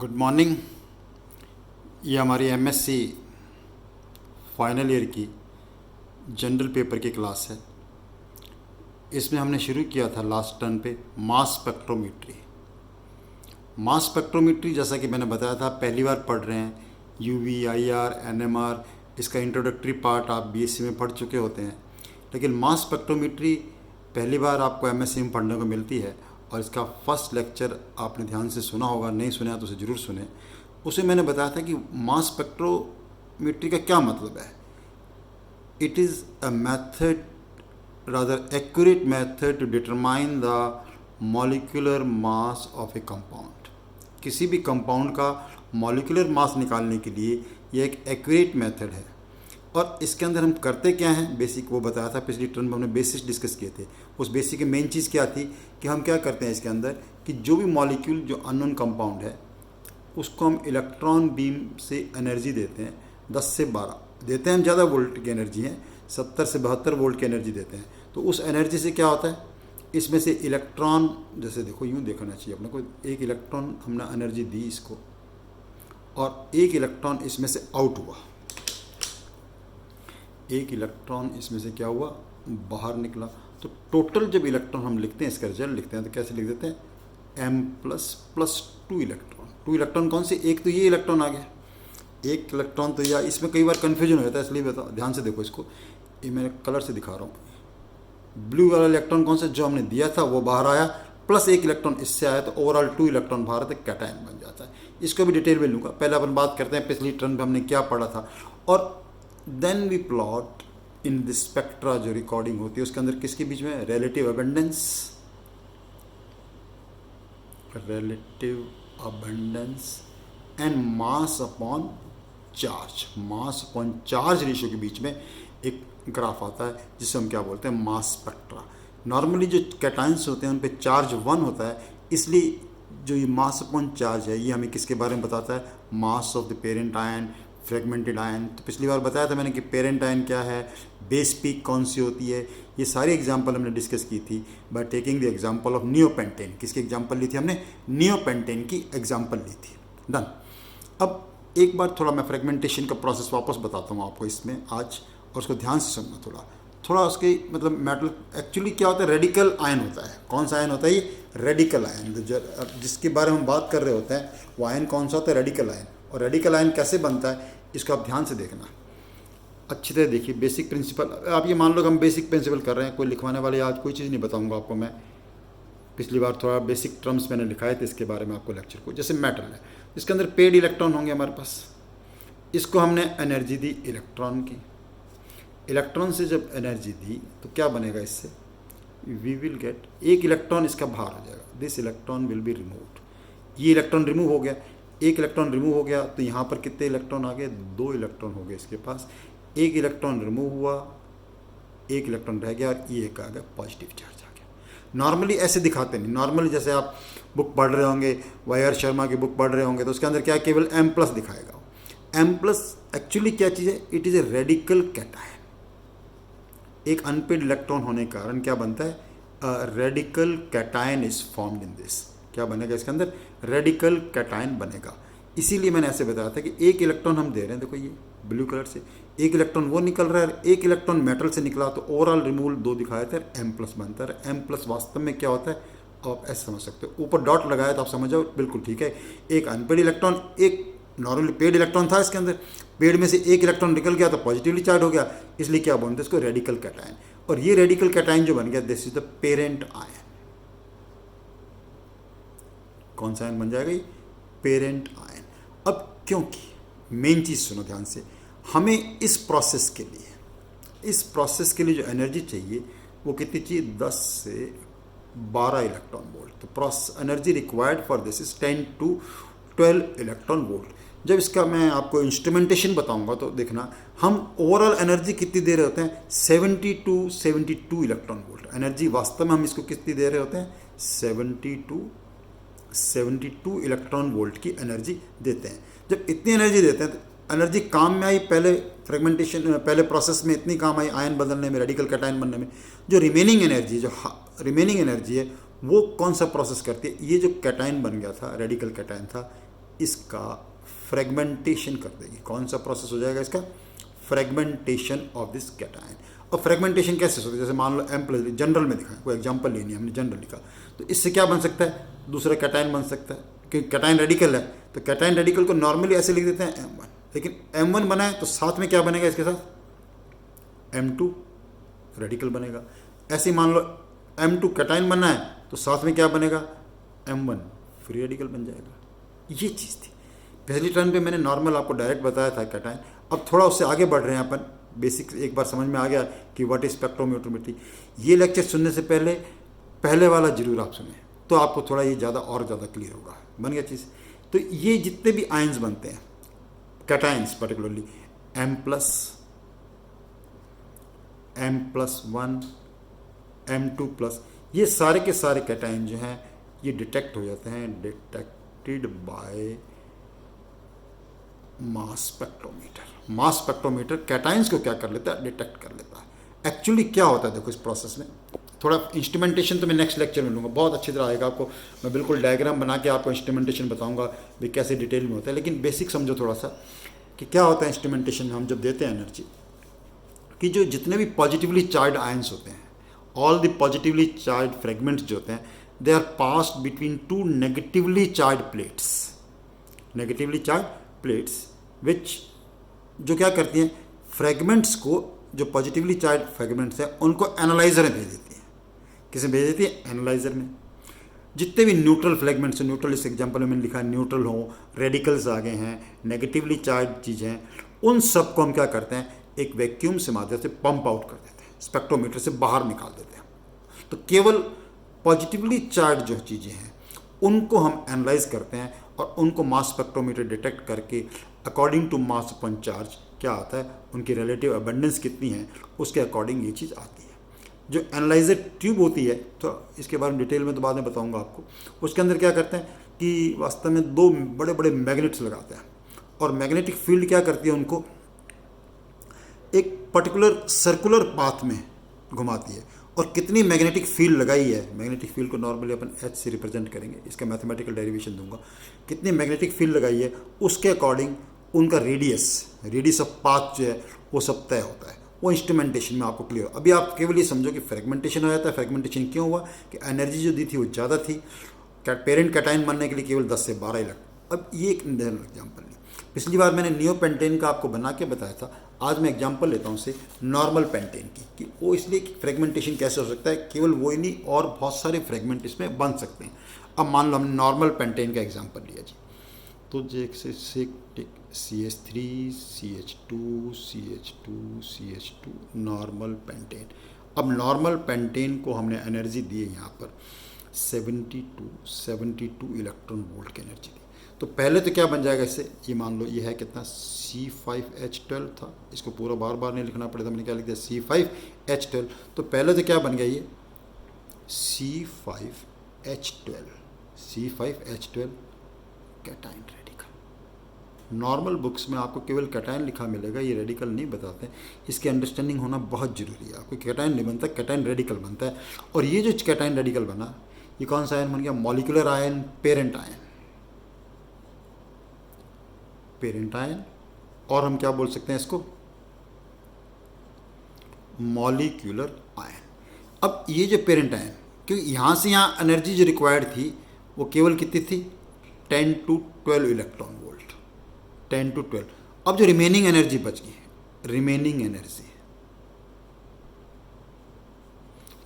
Good morning. ये हमारी MSc final year की जनरल पेपर की क्लास है। इसमें हमने शुरू किया था लास्ट टर्न पे मास स्पेक्ट्रोमीट्री। मास स्पेक्ट्रोमीट्री जैसा कि मैंने बताया था पहली बार पढ़ रहे हैं। यूवी, आईआर, एनएमआर, इसका इंट्रोडक्टरी पार्ट आप बीएससी में पढ़ चुके होते हैं, लेकिन मास स्पेक्ट्रोमीट्री पहली बार आपको एमएससी में पढ़ने को मिलती है। और इसका फर्स्ट लेक्चर आपने ध्यान से सुना होगा, नहीं सुना तो उसे ज़रूर सुने। उसे मैंने बताया था कि मास स्पेक्ट्रोमीट्री का क्या मतलब है। It is a method, rather accurate method to determine the molecular mass of a compound. किसी भी कंपाउंड का मॉलिक्यूलर मास निकालने के लिए यह एक एक्यूरेट मेथड है। और इसके अंदर हम करते क्या हैं, बेसिक वो बताया था पिछली टर्न में, हमने बेसिक्स डिस्कस किए थे। उस बेसिक की मेन चीज़ क्या थी कि हम क्या करते हैं इसके अंदर कि जो भी मॉलिक्यूल जो अननोन कंपाउंड है उसको हम इलेक्ट्रॉन बीम से एनर्जी देते हैं। 10 से 12 देते हैं हम, ज़्यादा वोल्ट की एनर्जी है, 70 से 72 वोल्ट की एनर्जी देते हैं। तो उस एनर्जी से क्या होता है, इसमें से इलेक्ट्रॉन, जैसे देखो यूँ देखना चाहिए अपने को, एक इलेक्ट्रॉन हमने एनर्जी दी इसको और एक इलेक्ट्रॉन इसमें से आउट हुआ, एक इलेक्ट्रॉन इसमें से क्या हुआ, बाहर निकला। तो टोटल जब इलेक्ट्रॉन हम लिखते हैं, इसका रिजल्ट लिखते हैं तो कैसे लिख देते हैं, m++2 इलेक्ट्रॉन। 2 इलेक्ट्रॉन कौन से, एक तो ये इलेक्ट्रॉन आ गया, एक इलेक्ट्रॉन तो, या इसमें कई बार कन्फ्यूजन हो जाता है, इसलिए बताओ, ध्यान से देखो इसको, ये मैं कलर से दिखा रहा हूँ। ब्लू वाला इलेक्ट्रॉन कौन सा जो हमने दिया था वो बाहर आया, प्लस एक इलेक्ट्रॉन इससे आया, तो ओवरऑल 2 इलेक्ट्रॉन बाहर आते, कैटायन बन जाता है। इसको भी डिटेल में लूँगा, पहले अपन बात करते हैं पिछली टर्न में हमने क्या पढ़ा था। और then we plot in the spectra, जो रिकॉर्डिंग होती है उसके अंदर किसके बीच में, relative abundance, and mass upon charge, mass upon charge ratio के बीच में एक ग्राफ आता है जिसे हम क्या बोलते हैं, मास स्पेक्ट्रा। नॉर्मली जो कैटायंस होते हैं उन पे चार्ज 1 होता है, इसलिए जो ये मास अपॉन चार्ज है ये हमें किसके बारे में बताता है, mass of the parent ion, fragmented ion. तो पिछली बार बताया था मैंने कि पेरेंट आयन क्या है, बेस पीक कौन सी होती है, ये सारी एग्जांपल हमने डिस्कस की थी by taking the example of neopentane. किसकी एग्जांपल ली थी हमने, नियोपेंटेन की एग्जांपल ली थी। डन। अब एक बार थोड़ा मैं फ्रेगमेंटेशन का प्रोसेस वापस बताता हूँ आपको इसमें आज, और उसको ध्यान से सुनना थोड़ा उसके मतलब मेटल एक्चुअली क्या होता है, रेडिकल आयन होता है। कौन सा आयन होता है, ये रेडिकल आयन, जिसके बारे में हम बात कर रहे होते हैं वो आयन कौन सा होता है, रेडिकल आयन। और रेडिकल आयन कैसे बनता है इसको आप ध्यान से देखना, अच्छी तरह देखिए। बेसिक प्रिंसिपल, आप ये मान लो कि हम बेसिक प्रिंसिपल कर रहे हैं, कोई लिखवाने वाले आज कोई चीज़ नहीं बताऊंगा आपको मैं। पिछली बार थोड़ा बेसिक टर्म्स मैंने लिखाए थे इसके बारे में आपको लेक्चर को। जैसे मेटल है, इसके अंदर पेड इलेक्ट्रॉन होंगे हमारे पास, इसको हमने एनर्जी दी इलेक्ट्रॉन की। इलेक्ट्रॉन से जब एनर्जी दी तो क्या बनेगा इससे, वी विल गेट, एक इलेक्ट्रॉन इसका बाहर हो जाएगा, this electron will be removed. ये इलेक्ट्रॉन रिमूव हो गया, एक इलेक्ट्रॉन रिमूव हो गया, तो यहाँ पर कितने इलेक्ट्रॉन आ गए, 2 इलेक्ट्रॉन हो गए इसके पास। एक इलेक्ट्रॉन रिमूव हुआ, एक इलेक्ट्रॉन रह गया और ये एक आ गया पॉजिटिव चार्ज आ गया। नॉर्मली ऐसे दिखाते नहीं, नॉर्मली जैसे आप बुक पढ़ रहे होंगे, वाई.आर. शर्मा की बुक पढ़ रहे होंगे, तो उसके अंदर क्या केवल M+ दिखाएगा। M+ एक्चुअली क्या चीज़ है, it is a radical cation. एक अनपेड इलेक्ट्रॉन होने के कारण क्या बनता है, radical cation is formed in this. क्या बनेगा इसके अंदर, रेडिकल कैटायन बनेगा। इसीलिए मैंने ऐसे बताया था कि एक इलेक्ट्रॉन हम दे रहे हैं, देखो ये ब्लू कलर से, एक इलेक्ट्रॉन वो निकल रहा है, एक इलेक्ट्रॉन मेटल से निकला, तो ओवरऑल रिमूवल 2 दिखाया था, M+ बनता है। M+ वास्तव में क्या होता है आप ऐसे समझ सकते हो, ऊपर डॉट लगाया तो आप समझ जाओ बिल्कुल ठीक है। एक अनपेड इलेक्ट्रॉन, एक नॉर्मली पेड इलेक्ट्रॉन था इसके अंदर, पेड में से एक इलेक्ट्रॉन निकल गया तो पॉजिटिवली चार्ज हो गया, इसलिए क्या बोलते हैं इसको, रेडिकल कैटायन। और ये रेडिकल कैटायन जो बन गया, this is the parent ion. कौन सा आयन बन जाएगा, ये पेरेंट आयन। अब क्योंकि मेन चीज़ सुनो ध्यान से, हमें इस प्रोसेस के लिए जो एनर्जी चाहिए वो कितनी चाहिए, 10 से 12 इलेक्ट्रॉन वोल्ट। तो process energy required for this is 10 to 12 electron volt. जब इसका मैं आपको इंस्ट्रूमेंटेशन बताऊंगा तो देखना, हम ओवरऑल एनर्जी कितनी दे रहे होते हैं, 72 इलेक्ट्रॉन वोल्ट एनर्जी। वास्तव में हम इसको कितनी दे रहे होते हैं, 72 इलेक्ट्रॉन वोल्ट की एनर्जी देते हैं। जब इतनी एनर्जी देते हैं तो एनर्जी काम में आई, पहले फ्रेगमेंटेशन, पहले प्रोसेस में इतनी काम आई आयन बदलने में, रेडिकल कैटायन बनने में। जो रिमेनिंग एनर्जी है वो कौन सा प्रोसेस करती है, ये जो कैटायन बन गया था, रेडिकल कैटायन था, इसका फ्रेगमेंटेशन कर देगी। कौन सा प्रोसेस हो जाएगा इसका? Fragmentation of this cation. और फ्रेगमेंटेशन कैसे होता है? जैसे मान लो M प्लस, जनरल में दिखाया, कोई एग्जांपल लेनी है हमने, जनरल लिखा, तो इससे क्या बन सकता है? दूसरा कैटायन बन सकता है, क्योंकि कैटायन रेडिकल है, तो कैटायन रेडिकल को नॉर्मली ऐसे लिख देते हैं M1, लेकिन M1 बना है तो साथ में क्या बनेगा इसके साथ? M2 रेडिकल बनेगा। ऐसे ही मान लो M2 कैटायन बनना है तो साथ में क्या बनेगा? M1 फ्री रेडिकल बन जाएगा। ये चीज़ थी। पहली टर्न पे मैंने नॉर्मल आपको डायरेक्ट बताया था कैटायन। अब थोड़ा उससे आगे बढ़ रहे हैं अपन, बेसिक एक बार समझ में आ गया कि व्हाट इज स्पेक्ट्रोमीटरमेट्री। ये लेक्चर सुनने से पहले पहले वाला जरूर आप सुने, तो आपको थोड़ा ये ज़्यादा और ज़्यादा क्लियर होगा। बन गया चीज़। तो ये जितने भी आयंस बनते हैं कैटायंस, पर्टिकुलरली M+1, M2+, ये सारे के सारे कैटायन जो हैं ये डिटेक्ट हो जाते हैं, detected by mass spectrometer. Mass spectrometer cations को क्या कर लेता है? डिटेक्ट कर लेता है। एक्चुअली क्या होता है देखो इस प्रोसेस में, थोड़ा इंस्ट्रूमेंटेशन तो मैं नेक्स्ट लेक्चर में लूँगा, बहुत अच्छी तरह आएगा आपको, मैं बिल्कुल डायग्राम बना के आपको इंस्ट्रूमेंटेशन बताऊंगा भी कैसे डिटेल में होता है। लेकिन बेसिक समझो थोड़ा सा कि क्या होता है इंस्ट्रूमेंटेशन में। हम जब देते हैं एनर्जी कि जो जितने भी पॉजिटिवली चार्ज आयंस होते हैं, all the positively charge fragments जो होते हैं, they are passed between two negatively charge plates. Negatively charge plates which जो क्या करती हैं, फ्रेगमेंट्स को, जो पॉजिटिवली चार्ज फ्रेगमेंट्स हैं उनको एनालाइजर में भेज देती हैं। किसे भेज देती है? एनालाइजर में। जितने भी न्यूट्रल फ्रेगमेंट्स हैं, न्यूट्रल इस एग्जांपल में मैंने लिखा है न्यूट्रल हो, रेडिकल्स आ गए हैं, नेगेटिवली चार्ज चीज़ें हैं, उन सब को हम क्या करते हैं? एक वैक्यूम से माध्यम से पंप आउट कर देते हैं, स्पेक्ट्रोमीटर से बाहर निकाल देते हैं। तो केवल पॉजिटिवली चार्ज जो चीज़ें हैं उनको हम एनालाइज करते हैं और उनको मास स्पेक्ट्रोमीटर डिटेक्ट करके according to mass upon charge क्या आता है, उनकी रिलेटिव अबंडेंस कितनी है, उसके अकॉर्डिंग ये चीज़ आती है। जो एनालाइजर ट्यूब होती है, तो इसके बारे में डिटेल में तो बाद में बताऊंगा आपको, उसके अंदर क्या करते हैं कि वास्तव में दो बड़े बड़े मैग्नेट्स लगाते हैं, और मैग्नेटिक फील्ड क्या करती है, उनको एक पर्टिकुलर सर्कुलर पाथ में घुमाती है। और कितनी मैग्नेटिक फील्ड लगाई है, मैग्नेटिक फील्ड को नॉर्मली अपन H से रिप्रेजेंट करेंगे, इसका मैथमेटिकल डेरिवेशन दूंगा, कितनी मैग्नेटिक फील्ड लगाई है उसके अकॉर्डिंग उनका रेडियस ऑफ पाथ जो है वो सब तय होता है। वो इंस्ट्रूमेंटेशन में आपको क्लियर। अभी आप केवल ये समझो कि फ्रेगमेंटेशन हो जाता है। फ्रेगमेंटेशन क्यों हुआ? कि एनर्जी जो दी थी वो ज़्यादा थी, पेरेंट कैटायन बनने के लिए केवल 10 से 12 इलेक्ट्रॉन। अब ये एक एग्जाम्पल नहीं, पिछली बार मैंने नियोपेंटेन का आपको बना के बताया था, आज मैं एग्जांपल लेता हूँ से नॉर्मल पेंटेन की, कि वो इसलिए कि फ्रेगमेंटेशन कैसे हो सकता है, केवल वो ही नहीं और बहुत सारे फ्रेगमेंट इसमें बन सकते हैं। अब मान लो हमने नॉर्मल पेंटेन का एग्जांपल लिया जी, तो जैसे CH3 CH2 CH2 CH2 normal pentane. अब नॉर्मल पेंटेन को हमने एनर्जी दी है यहाँ पर 72 इलेक्ट्रॉन वोल्ट की एनर्जी दी। तो पहले तो क्या बन जाएगा इससे, ये मान लो ये है कितना, C5H12 था, इसको पूरा बार बार नहीं लिखना पड़ेगा, मैंने क्या लिख दिया, C5H12। तो पहले तो क्या बन गया ये C5H12 cation radical. Normal books में आपको केवल कैटायन लिखा मिलेगा, ये रेडिकल नहीं बताते। इसकी अंडरस्टैंडिंग होना बहुत जरूरी है। आपको कैटायन नहीं बनता, कैटायन रेडिकल बनता है। और ये जो कैटायन रेडिकल बना, ये कौन सा आयन बन गया? Molecular ion, parent ion, parent ion. और हम क्या बोल सकते हैं इसको? Molecular ion. अब ये जो पेरेंट आयन, क्योंकि यहाँ से यहाँ एनर्जी जो रिक्वायर्ड थी वो केवल कितनी थी, 10 to 12 इलेक्ट्रॉन वोल्ट, 10 to 12। अब जो रिमेनिंग एनर्जी बच गई, रिमेनिंग एनर्जी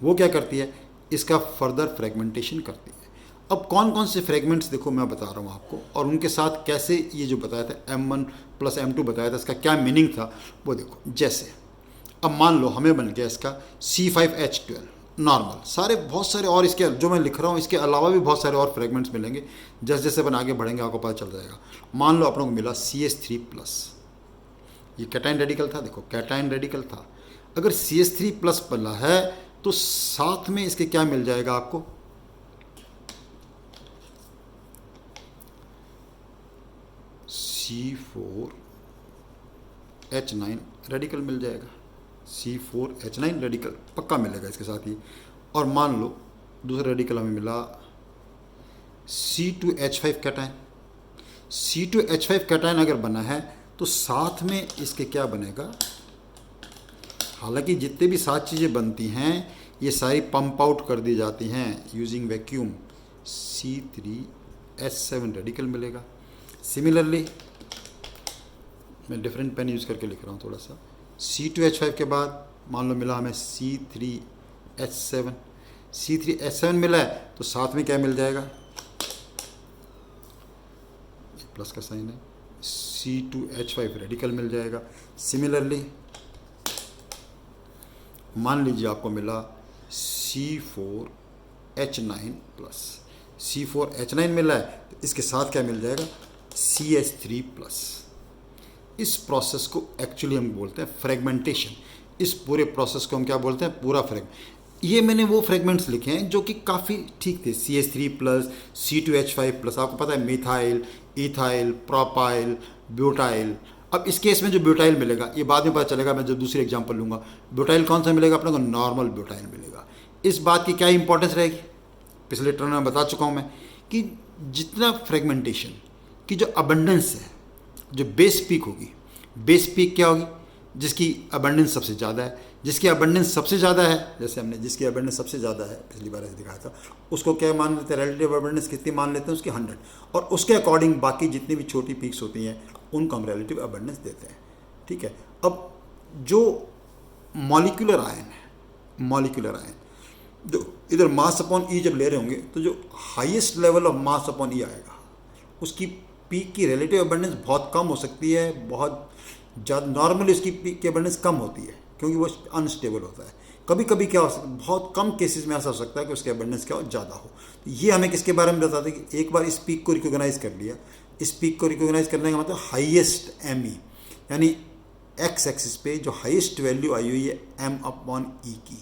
वो क्या करती है, इसका फर्दर फ्रेगमेंटेशन करती है। अब कौन कौन से फ्रेगमेंट्स देखो मैं बता रहा हूँ आपको, और उनके साथ कैसे ये जो बताया था M1 + M2 बताया था, इसका क्या मीनिंग था वो देखो। जैसे अब मान लो हमें बन गया इसका C5H12 नॉर्मल, सारे बहुत सारे और इसके जो मैं लिख रहा हूँ इसके अलावा भी बहुत सारे और फ्रेगमेंट्स मिलेंगे, जैसे जैसे अपन आगे बढ़ेंगे आपको पता चल जाएगा। मान लो अपनों को मिला CH3+, ये कैटायन रेडिकल था, देखो कैटायन रेडिकल था। अगर CH3+ बना है तो साथ में इसके क्या मिल जाएगा आपको, C4H9 रेडिकल मिल जाएगा, C4H9 रेडिकल पक्का मिलेगा इसके साथ ही। और मान लो दूसरा रेडिकल हमें मिला C2H5 कैटायन, C2H5 कैटायन अगर बना है तो साथ में इसके क्या बनेगा, हालांकि जितने भी 7 चीज़ें बनती हैं ये सारी पंप आउट कर दी जाती हैं यूजिंग वैक्यूम, C3H7 रेडिकल मिलेगा। सिमिलरली मैं डिफरेंट पेन यूज़ करके लिख रहा हूँ थोड़ा सा, C2H5 के बाद मान लो मिला हमें C3H7, C3H7 मिला है तो साथ में क्या मिल जाएगा, प्लस का साइन है, C2H5 रेडिकल मिल जाएगा। सिमिलरली मान लीजिए आपको मिला C4H9 प्लस, C4H9 मिला है तो इसके साथ क्या मिल जाएगा, CH3 प्लस। इस प्रोसेस को एक्चुअली हम बोलते हैं फ्रेगमेंटेशन। इस पूरे प्रोसेस को हम क्या बोलते हैं, पूरा ये मैंने वो फ्रेगमेंट्स लिखे हैं जो कि काफ़ी ठीक थे, CH3 प्लस, C2H5 प्लस, आपको पता है मिथाइल, इथाइल, प्रोपाइल, ब्यूटाइल। अब इस केस में जो ब्यूटाइल मिलेगा ये बाद में पता चलेगा, मैं जब दूसरी एग्जांपल लूँगा। ब्यूटाइल कौन सा मिलेगा अपने को, नॉर्मल ब्यूटाइल मिलेगा। इस बात की क्या इंपॉर्टेंस रहेगी, पिछले टर्न में बता चुका हूँ मैं कि जितना फ्रेगमेंटेशन की जो अबंडेंस है, जो बेस पीक होगी, बेस पीक क्या होगी, जिसकी अबंडेंस सबसे ज़्यादा है। जिसकी अबंडेंस सबसे ज़्यादा है, जैसे हमने जिसकी अबंडेंस सबसे ज़्यादा है पिछली बार ऐसे दिखाया था, उसको क्या मान लेते हैं, रिलेटिव अबंडेंस कितनी मान लेते हैं, उसकी 100, और उसके अकॉर्डिंग बाकी जितनी भी छोटी पीक्स होती हैं उनको हम रिलेटिव अबंडेंस देते हैं। ठीक है। अब जो मॉलिक्यूलर आयन है, मॉलिक्यूलर आयन जो इधर मास अपॉन ई जब ले रहे होंगे तो जो highest level of mass upon e आएगा उसकी पीक की रिलेटिव अबंडेंस बहुत कम हो सकती है, बहुत ज़्यादा। नॉर्मली उसकी पीक की अबंडेंस कम होती है क्योंकि वो अनस्टेबल होता है। कभी कभी क्या हो सकता है, बहुत कम केसेस में ऐसा हो सकता है कि उसकी अबंडेंस क्या हो, ज़्यादा हो। तो ये हमें किसके बारे में बताते हैं कि एक बार इस पीक को रिकोगनाइज कर लिया, इस पीक को रिकोगनाइज करने का मतलब हाईएस्ट एम ई, यानी एक्स एक्सिस पे जो हाईएस्ट वैल्यू आई हुई है एम अपॉन ई की,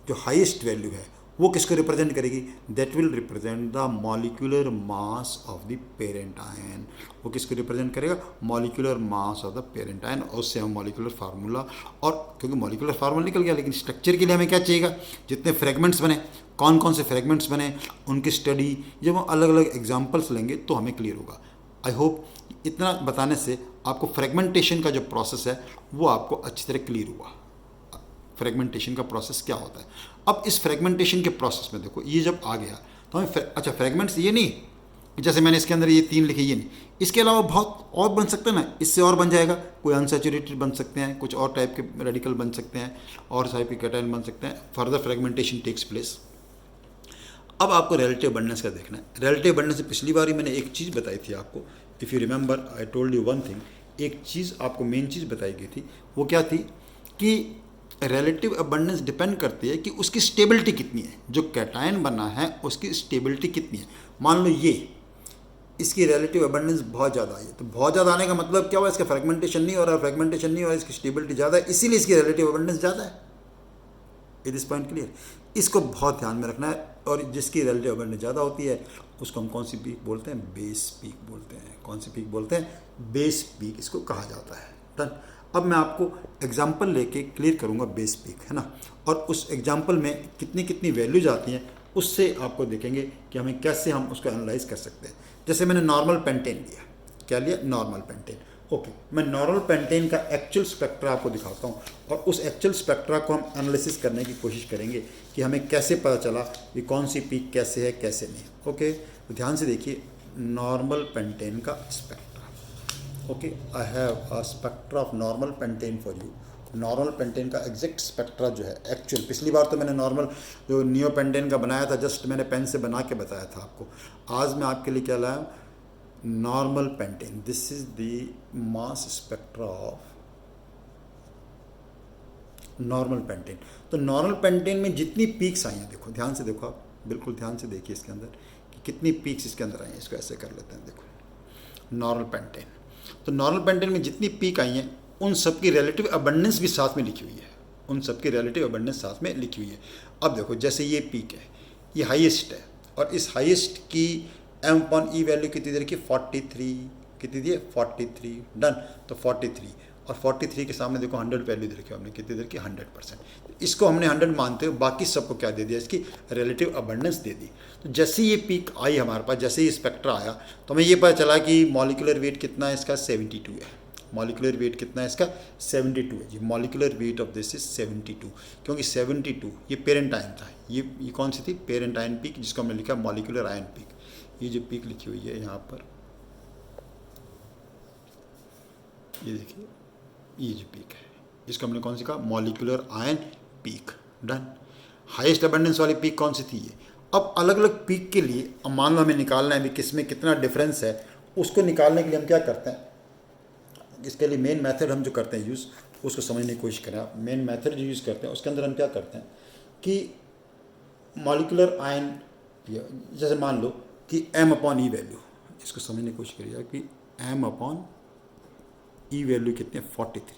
जो हाईएस्ट वैल्यू है वो किसको रिप्रेजेंट करेगी, that will represent the molecular mass of the parent ion. वो किसको रिप्रेजेंट करेगा, molecular mass of the parent ion. और उससे हम मॉलिक्यूलर फार्मूला, और क्योंकि मॉलिक्यूलर फार्मूला निकल गया, लेकिन स्ट्रक्चर के लिए हमें क्या चाहिएगा, जितने फ्रेगमेंट्स बने, कौन कौन से फ्रेगमेंट्स बने, उनकी स्टडी, जब हम अलग अलग एग्जाम्पल्स लेंगे तो हमें क्लियर होगा। आई होप इतना बताने से आपको फ्रेगमेंटेशन का जो प्रोसेस है वो आपको अच्छी तरह क्लियर हुआ, फ्रेगमेंटेशन का प्रोसेस क्या होता है। अब इस फ्रेगमेंटेशन के प्रोसेस में देखो, ये जब आ गया तो हमें अच्छा फ्रेगमेंट्स ये नहीं कि जैसे मैंने इसके अंदर ये 3 लिखे, ये नहीं, इसके अलावा बहुत और बन सकते हैं ना, इससे और बन जाएगा, कोई अनसैचुरेटेड बन सकते हैं, कुछ और टाइप के रेडिकल बन सकते हैं, और टाइप के कैटायन बन सकते हैं। Further fragmentation takes place. अब आपको रिलेटिव अबंडेंस का देखना है। रिलेटिव अबंडेंस से पिछली बार ही मैंने एक चीज़ बताई थी आपको, if you remember I told you one thing, एक चीज़ आपको मेन चीज़ बताई गई थी, वो क्या थी कि रिलेटिव अबंडेंस डिपेंड करती है कि उसकी स्टेबिलिटी कितनी है, जो कैटायन बना है उसकी स्टेबिलिटी कितनी है। मान लो ये इसकी रिलेटिव अबंडेंस बहुत ज़्यादा आई है, तो बहुत ज़्यादा आने का मतलब क्या हुआ, इसका फ्रेगमेंटेशन नहीं हो रहा, फ्रेगमेंटेशन नहीं हो रहा, इसकी स्टेबिलिटी ज़्यादा है, इसीलिए इसकी रिलेटिव अबंडेंस ज़्यादा है। It is point clear. इसको बहुत ध्यान में रखना है। और जिसकी रिलेटिव अबंडेंस ज़्यादा होती है उसको हम कौन सी पीक बोलते हैं, बेस पीक बोलते हैं। कौन सी पीक बोलते हैं, बेस पीक इसको कहा जाता है। डन। अब मैं आपको एग्जाम्पल लेके क्लियर करूँगा बेस पीक, है ना, और उस एग्जाम्पल में कितनी कितनी वैल्यूज आती हैं उससे आपको देखेंगे कि हमें कैसे हम उसको एनालाइज कर सकते हैं। जैसे मैंने नॉर्मल पेंटेन लिया, क्या लिया, नॉर्मल पेंटेन। ओके, मैं नॉर्मल पेंटेन का एक्चुअल स्पेक्ट्रा आपको दिखाता हूँ और उस एक्चुअल स्पेक्ट्रा को हम एनालिसिस करने की कोशिश करेंगे कि हमें कैसे पता चला कि कौन सी पीक कैसे है कैसे नहीं। ओके, तो ध्यान से देखिए, नॉर्मल पेंटेन का spectra. Okay, I have a spectra of normal pentane for you. Normal pentane का एग्जैक्ट स्पेक्ट्रा जो है एक्चुअल, पिछली बार तो मैंने नॉर्मल जो नियो पेंटेन का बनाया था, जस्ट मैंने पेन से बना के बताया था आपको। आज मैं आपके लिए क्या लाया, normal pentane. This is the mass spectra of normal pentane. तो नॉर्मल पेंटेन में जितनी पीक्स आई हैं, देखो ध्यान से देखो, आप बिल्कुल ध्यान से देखिए इसके अंदर कि कितनी पीक्स इसके अंदर आई हैं। इसको ऐसे कर लेते हैं, देखो नॉर्मल पेंटेन। तो नॉर्मल पेंटेन में जितनी पीक आई हैं उन सब की रिलेटिव अबंडेंस भी साथ में लिखी हुई है, उन सब की रिलेटिव अबंडेंस साथ में लिखी हुई है। अब देखो, जैसे ये पीक है, ये हाईएस्ट है, और इस हाईएस्ट की एम अपॉन ई वैल्यू कितनी दे रखी है, 43, कितनी दी है, 43। डन। तो 43, और 43 के सामने देखो 100 वैल्यू दे रखी है हमने, कितनी दे रखी है 100%। इसको हमने 100 मानते हुए बाकी सबको क्या दे दिया, इसकी रिलेटिव अबंडेंस दे दी। तो जैसे ये पीक आई हमारे पास, जैसे ही स्पेक्ट्रा आया तो हमें ये पता चला कि मॉलिक्यूलर वेट कितना है इसका, 72 है। मॉलिक्यूलर वेट कितना है इसका, 72 है जी। Molecular weight of this is 72, क्योंकि 72 ये पेरेंट आयन था। ये कौन सी थी, पेरेंट आयन पीक, जिसको हमने लिखा मॉलिक्यूलर आयन पीक। ये जो पीक लिखी हुई है यहाँ पर, ये देखिए, ये जो पीक है इसको हमने कौन सी कहा, molecular ion peak. Done. Highest abundance वाली पीक कौन सी थी ये। अब अलग अलग पीक के लिए अब मान लो हमें निकालना है भी किसमें कितना डिफरेंस है, उसको निकालने के लिए हम क्या करते हैं, इसके लिए मेन मेथड हम जो करते हैं यूज़, उसको समझने की कोशिश करें आप। मेन मेथड जो यूज़ करते हैं उसके अंदर हम क्या करते हैं कि मॉलिक्यूलर आयन, जैसे मान लो कि m/e वैल्यू, इसको समझने की कोशिश करिए कि m/e वैल्यू कितनी है, 43।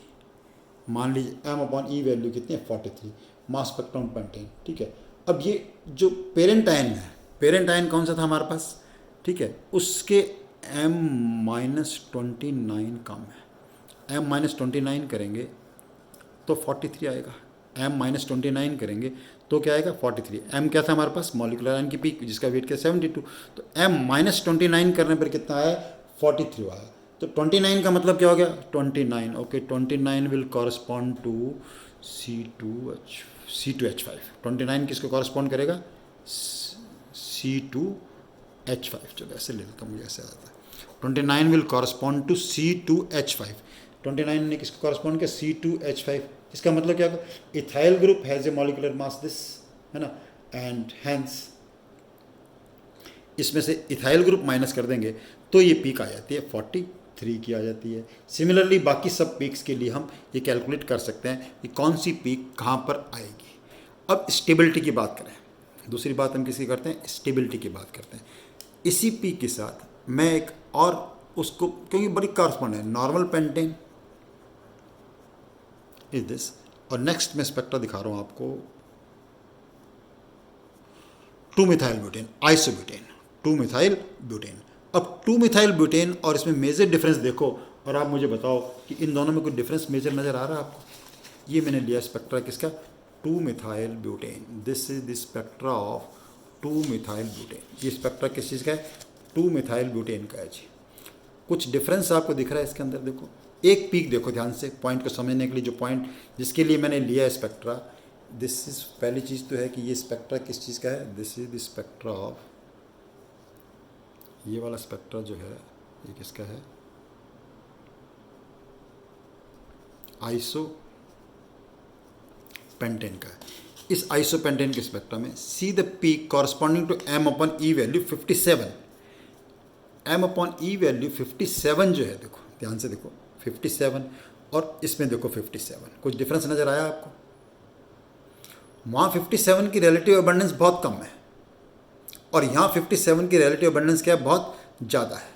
मान लीजिए m/e वैल्यू कितनी है, 43, मास स्पेक्ट्रम पेंटेन। ठीक है। अब ये जो पेरेंट आयन है, पेरेंट आयन कौन सा था हमारे पास, ठीक है, उसके m-29 कम है। m-29 करेंगे तो 43 आएगा। m-29 करेंगे तो क्या आएगा, 43। m क्या था हमारे पास, मॉलिक्यूलर आयन की पीक, जिसका वेट क्या 72। तो m-29 करने पर कितना आया, 43 आया। तो 29 का मतलब क्या हो गया, 29। Okay, 29 will correspond to C2H5। 29 किसको कॉरस्पॉन्ड करेगा, C2H5। चलो ऐसे ले लेता हूँ, मुझे ऐसे आता है। 29 विल कॉरस्पॉन्ड टू C2H5। 29 ने किसको कॉरस्पॉन्ड किया, C2H5। इसका मतलब क्या होगा, ethyl group has a molecular mass this, है ना, एंड हैंस इसमें से इथाइल ग्रुप माइनस कर देंगे तो ये पीक आ जाती है 43 की आ जाती है। सिमिलरली बाकी सब पीक्स के लिए हम ये कैलकुलेट कर सकते हैं कि कौन सी पीक कहाँ पर आएगी। अब स्टेबिलिटी की बात करें, दूसरी बात हम किसी करते हैं, स्टेबिलिटी की बात करते हैं। इसी पीक के साथ मैं एक और उसको, क्योंकि बड़ी कॉरस्पॉन्ड है, नॉर्मल पेंटेन इज दिस, और नेक्स्ट मैं स्पेक्ट्रा दिखा रहा हूँ आपको, 2-मिथाइल ब्यूटेन, आइसोब्यूटेन, 2-मिथाइल ब्यूटेन। अब 2-मिथाइल ब्यूटेन और इसमें मेजर डिफरेंस देखो, और आप मुझे बताओ कि इन दोनों में कोई डिफरेंस मेजर नज़र आ रहा है आपको। ये मैंने लिया स्पेक्ट्रा किसका, methyl butane. This is the spectra of methyl butane. ये स्पेक्ट्रा किस चीज़ का है, 2-मिथाइल ब्यूटेन का है जी। कुछ डिफरेंस आपको दिख रहा है इसके अंदर, देखो एक पीक देखो ध्यान से, पॉइंट को समझने के लिए, जो पॉइंट जिसके लिए मैंने लिया है स्पेक्ट्रा। दिस इज, पहली चीज़ तो है कि ये स्पेक्ट्रा किस चीज़ का है, this is the spectra of, ये वाला स्पेक्ट्रा जो है ये किसका है, आइसो पेंटेन का है। इस आइसो पेंटेन के स्पेक्ट्रा में see the peak corresponding to m/e value 57। m/e value 57 जो है, देखो ध्यान से देखो 57, और इसमें देखो 57, कुछ डिफरेंस नज़र आया आपको। वहाँ 57 की रिलेटिव अबंडेंस बहुत कम है, और यहाँ 57 की रिलेटिव अबंडेंस क्या है, बहुत ज़्यादा है।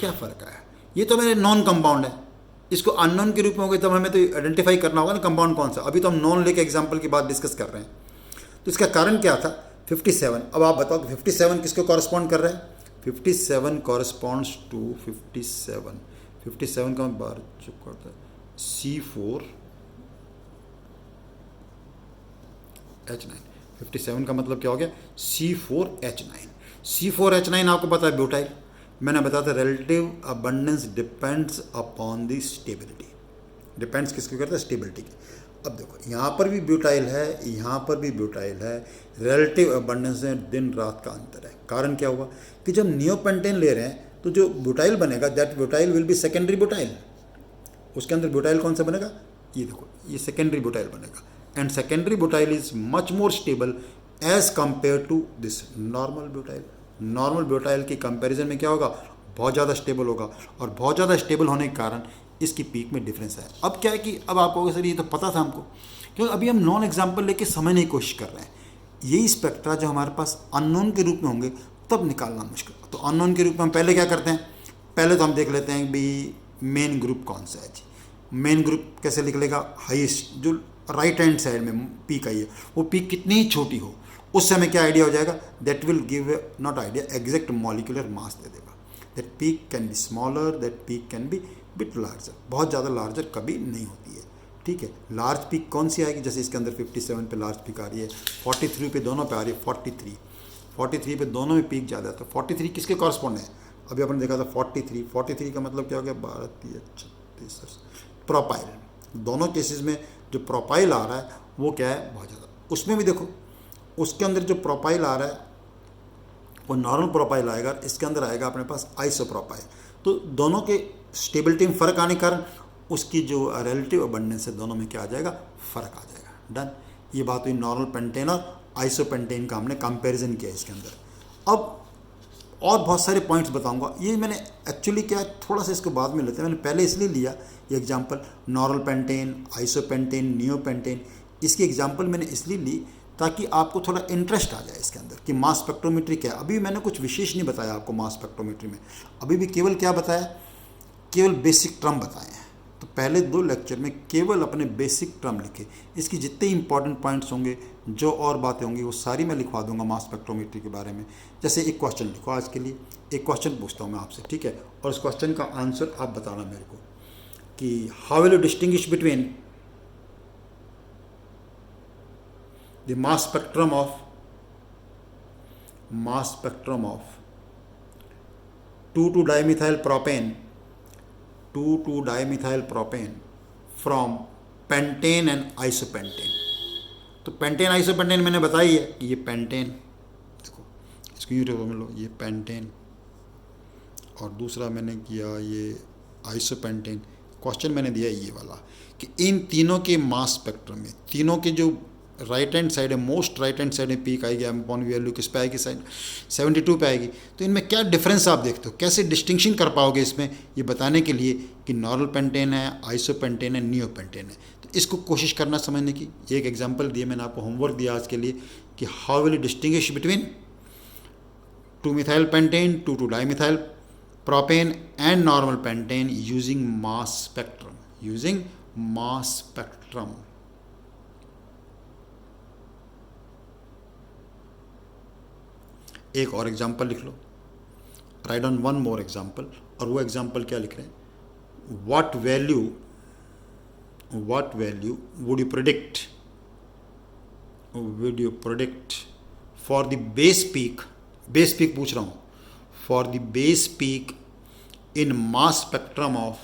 क्या फ़र्क आया, ये तो मेरे नॉन कंपाउंड है, इसको अननोन के रूप में हो गए, तब हमें तो आइडेंटिफाई करना होगा ना कंपाउंड कौन सा। अभी तो हम नॉन लेके एग्जाम्पल की बात डिस्कस कर रहे हैं। तो इसका कारण क्या था, 57। अब आप बताओ कि 57 किसको कॉरस्पॉन्ड कर रहा है, 57 कॉरस्पॉन्ड्स टू 57 का बार चुप करता है, C4H9। 57 का मतलब क्या हो गया, C4H9। C4H9 आपको पता है ब्यूटाइल, मैंने बताया था relative abundance depends upon the stability. Depends किसको करता है, स्टेबिलिटी की। अब देखो यहाँ पर भी ब्यूटाइल है, यहाँ पर भी ब्यूटाइल है, रिलेटिव अबंडेंस में दिन रात का अंतर है। कारण क्या हुआ कि जब नियोपेंटेन ले रहे हैं तो जो ब्यूटाइल बनेगा, that butyl will be secondary butyl. उसके अंदर ब्यूटाइल कौन सा बनेगा, ये देखो, ये सेकेंडरी ब्यूटाइल बनेगा, and secondary butyl is much more stable as compare to this normal butyl. Normal butyl की कंपैरिजन में क्या होगा, बहुत ज़्यादा स्टेबल होगा, और बहुत ज़्यादा स्टेबल होने के कारण इसकी पीक में डिफरेंस है। अब क्या है कि अब आपको सर ये तो पता था हमको, क्योंकि अभी हम नॉन एग्जाम्पल लेके समझने की कोशिश कर रहे हैं। यही स्पेक्ट्रा जो हमारे पास अननोन के रूप में होंगे तब निकालना मुश्किल। तो अननोन के रूप में हम पहले क्या करते हैं, पहले तो हम देख लेते हैं भी मेन ग्रुप कौन सा है जी। मेन ग्रुप कैसे लिख लेगा, हाईएस्ट जो राइट हैंड साइड में पीक आई है वो पीक कितनी ही छोटी हो, उससे हमें क्या आइडिया हो जाएगा, that will give not idea, exact molecular mass दे देगा। That peak can be smaller, that peak can be bit larger, बहुत ज़्यादा लार्जर कभी नहीं होती है, ठीक है। लार्ज पीक कौन सी आएगी, जैसे इसके अंदर 57 पे लार्ज पीक आ रही है, 43 पे दोनों पे आ रही है, 43 पे दोनों में पीक ज़्यादा है, तो 43 किसके कॉरस्पॉन्ड है, अभी अपन देखा था 43 का मतलब क्या हो गया, 12 3 36 प्रोपाइल, दोनों केसेस में जो प्रोपाइल आ रहा है वो क्या है, बहुत ज़्यादा। उसमें भी देखो उसके अंदर जो प्रोपाइल आ रहा है वो नॉर्मल प्रोपाइल आएगा, इसके अंदर आएगा अपने पास आइसोप्रोपाइल, तो दोनों के स्टेबिलिटी में फ़र्क आने के कारण उसकी जो रिलेटिव अबंडेंस है दोनों में क्या आ जाएगा, फ़र्क आ जाएगा। डन, ये बात हुई नॉर्मल पेंटेन और आइसोपेंटेन का हमने कंपैरिजन किया इसके अंदर। अब और बहुत सारे पॉइंट्स बताऊंगा, ये मैंने एक्चुअली क्या थोड़ा सा इसको बाद में लेते हैं, मैंने पहले इसलिए लिया ये example normal pentane, isopentane, neopentane, इसकी एग्जांपल मैंने इसलिए ली ताकि आपको थोड़ा इंटरेस्ट आ जाए इसके अंदर कि मास स्पेक्ट्रोमेट्री क्या है। अभी मैंने कुछ विशेष नहीं बताया आपको मास स्पेक्ट्रोमेट्री में, अभी भी केवल क्या बताया, केवल बेसिक टर्म बताए हैं। तो पहले 2 लेक्चर में केवल अपने बेसिक टर्म लिखे, इसकी जितने इंपॉर्टेंट पॉइंट्स होंगे, जो और बातें होंगी वो सारी मैं लिखवा दूंगा मास स्पेक्ट्रोमेट्री के बारे में। जैसे एक क्वेश्चन लिखो आज के लिए, एक क्वेश्चन पूछता हूँ मैं आपसे, ठीक है, और उस क्वेश्चन का आंसर आप बताना मेरे को कि how will you distinguish between the mass spectrum of 2,2-dimethyl propane from pentane and isopentane. तो पेंटेन आइसोपेंटेन मैंने बताई है कि ये पेंटेन, देखो इसको यूँ में लो, ये पेंटेन, और दूसरा मैंने किया ये आइसोपेंटेन। क्वेश्चन मैंने दिया ये वाला कि इन तीनों के मास स्पेक्ट्रम में, तीनों के जो राइट हैंड साइड है, मोस्ट राइट हैंड साइड में पीक आएगी, एम अपॉन वैल्यू किस पे आएगी, साइड 72 पे आएगी। तो इनमें क्या डिफरेंस आप देखते हो, कैसे डिस्टिंक्शन कर पाओगे इसमें, ये बताने के लिए कि नॉर्मल पेंटेन है, आइसोपेंटेन है, नियोपेंटेन है। तो इसको कोशिश करना समझने की। एक एग्जांपल दिए मैंने आपको, होमवर्क दिया आज के लिए कि how will you distinguish between 2-methyl pentane, 2,2-dimethyl propane and normal pentane using mass spectrum। एक और एग्जांपल लिख लो, write down one more example, और वो एग्जांपल क्या लिख रहे हैं, what value would you predict for the base peak पूछ रहा हूँ, for the base peak in mass spectrum of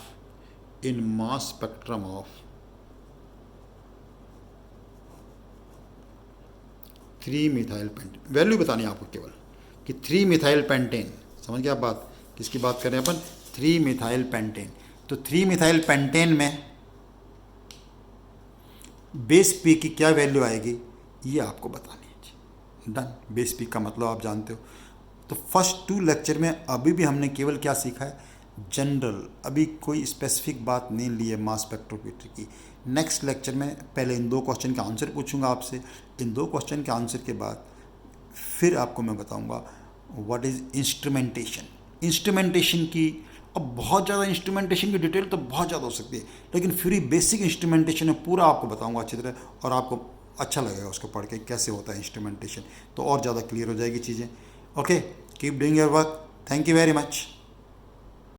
3-methyl pentane। Value बतानी है आपको केवल कि 3-methyl pentane, समझ गया आप बात, किसकी बात कर रहे हैं अपन, 3-methyl pentane। तो 3-methyl pentane में बेस पीक की क्या वैल्यू आएगी ये आपको बतानी है। डन, बेस पीक का मतलब आप जानते हो। तो फर्स्ट 2 लेक्चर में अभी भी हमने केवल क्या सीखा है, जनरल, अभी कोई स्पेसिफिक बात नहीं ली है मास स्पेक्ट्रोमेट्री की। नेक्स्ट लेक्चर में पहले इन 2 क्वेश्चन के आंसर पूछूंगा आपसे, इन 2 क्वेश्चन के आंसर के बाद फिर आपको मैं बताऊंगा व्हाट इज़ इंस्ट्रूमेंटेशन की। अब बहुत ज़्यादा इंस्ट्रूमेंटेशन की डिटेल तो बहुत ज़्यादा हो सकती है, लेकिन फिर ही बेसिक इंस्ट्रूमेंटेशन है पूरा आपको बताऊंगा अच्छी तरह, और आपको अच्छा लगेगा उसको पढ़ के कैसे होता है इंस्ट्रूमेंटेशन, तो और ज़्यादा क्लियर हो जाएगी चीज़ें। Okay, keep doing your work, thank you very much.